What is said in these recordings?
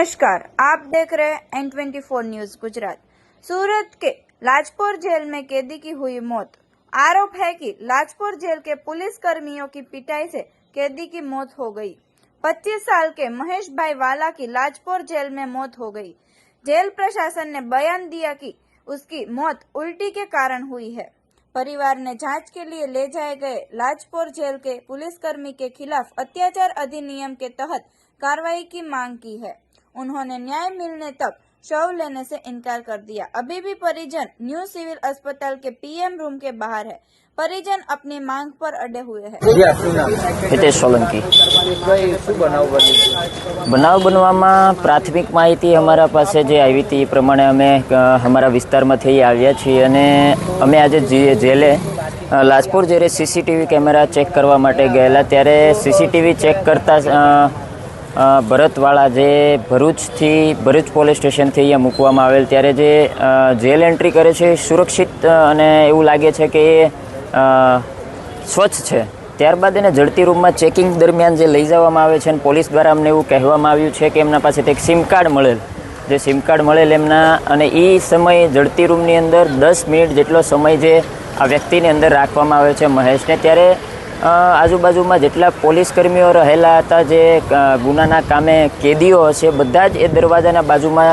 नमस्कार, आप देख रहे हैं N24 न्यूज गुजरात। सूरत के लाजपुर जेल में कैदी की हुई मौत। आरोप है कि लाजपुर जेल के पुलिस कर्मियों की पिटाई से कैदी की मौत हो गई। 25 साल के महेश भाई वाला की लाजपुर जेल में मौत हो गई। जेल प्रशासन ने बयान दिया कि उसकी मौत उल्टी के कारण हुई है। परिवार ने जांच के लिए ले जाए गए लाजपुर जेल के पुलिसकर्मी के खिलाफ अत्याचार अधिनियम के तहत कार्रवाई की मांग की है। उन्होंने न्याय मिलने तक शव लेने से इनकार कर दिया। अभी भी परिजन न्यू सिविल अस्पताल के पीएम रूम के बाहर है। परिजन अपनी मांग पर अड़े हुए हैं। हितेश सोलंकी। बनाव बनवामां प्राथमिक माहिती अमारा पासे जे आई थी ए प्रमाणे अमे अमारा विस्तारमांथी आव्या छीए अने अमे आज जेले लाजपुर जेरे सीसीटीवी कैमरा चेक करवा माटे गयेला त्यारे सीसीटीवी चेक करता भरतवाड़ा जे भरूच पोलीस स्टेशन थी अहींया मूकवामां आवेल त्यारे जे जेल एंट्री करे छे सुरक्षित अने एवुं लागे छे के स्वच्छ है। त्यारबाद एने झड़ती रूम में चेकिंग दरमियान जे लई जवामां आवे छे अने पोलीस द्वारा अमने एवुं कहेवामां आव्युं छे के एमना पासेथी एक सिम कार्ड मळेल, जे सिम कार्ड मळेल एमना अने ई समय झड़ती रूमनी अंदर 10 मिनिट जेटलो समय जे आ व्यक्तिने अंदर राखवामां आवे छे महेशने, त्यारे आजुबाजुमां जेटला पोलीस कर्मीओ रहेला हता जे गुनाना कामे कैदीओ हशे बधा ज ए दरवाजाना बाजुमां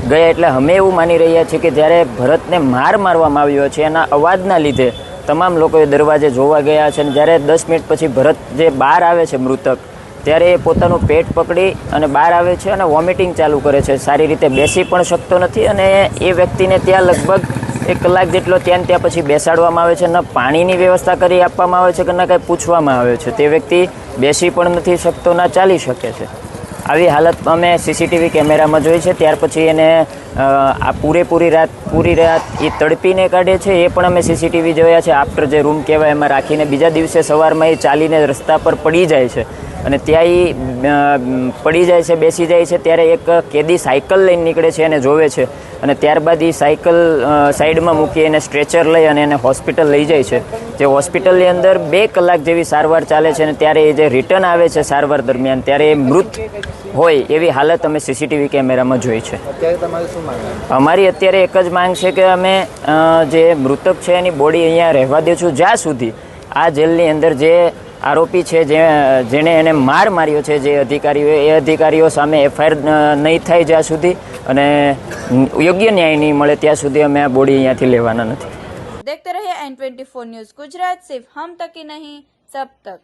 गया एटले अमे एवुं मानी रह्या छीए के ज्यारे भरतने मार मारवामां આવ્યો છે એના અવાજના લીધે તમામ લોકોએ દરવાજે જોવા ગયા છે અને જ્યારે 10 મિનિટ પછી ભરત જે બહાર આવે છે મૃતક ત્યારે એ પોતાનું પેટ પકડી અને બહાર આવે છે અને વોમિટિંગ ચાલુ કરે છે। સારી રીતે બેસી પણ શકતો નથી અને એ વ્યક્તિને ત્યાં લગભગ 1 કલાક જેટલો ત્યાં પછી બેસાડવામાં આવે છે, ન પાણીની વ્યવસ્થા કરી આપવામાં આવે છે કે ન કંઈ પૂછવામાં આવે છે। તે વ્યક્તિ બેસી પણ નથી શકતો, ના ચાલી શકે છે। આવી હાલત અમે સીસીટીવી કેમેરામાં જોઈ છે। ત્યાર પછી એને આ પૂરી રાત એ તડપીને કાઢે છે, એ પણ અમે સીસીટીવી જોયા છે। આફ્ટર જે રૂમ કહેવાય એમાં રાખીને બીજા દિવસે સવારમાં એ ચાલીને રસ્તા પર પડી જાય છે અને ત્યાં એ પડી જાય છે, બેસી જાય છે ત્યારે એક કેદી સાયકલ લઈને નીકળે છે અને જોવે છે અને ત્યારબાદ એ સાયકલ સાઈડમાં મૂકી એને સ્ટ્રેચર લઈ અને એને હોસ્પિટલ લઈ જાય છે। જે હોસ્પિટલની અંદર 2 કલાક જેવી સારવાર ચાલે છે અને ત્યારે એ જે રિટર્ન આવે છે સારવાર દરમિયાન ત્યારે એ મૃત હોય એવી હાલત અમે સીસીટીવી કેમેરામાં જોઈ છે। અમારી અત્યારે એક જ માંગ છે કે અમે જે મૃતક છે એની બોડી અહીંયા રહેવા દઈશું જ્યાં સુધી આ જેલની અંદર જે આરોપી છે જેણે એને માર માર્યો છે જે અધિકારીઓ એ અધિકારીઓ સામે એફઆઈઆર નહીં થાય જ્યાં સુધી અને યોગ્ય ન્યાય નહીં મળે ત્યાં સુધી અમે આ બોડી અહીંયાથી લેવાના નથી। देखते रहिए N24 न्यूज गुजरात, सिर्फ हम तक ही नहीं सब तक।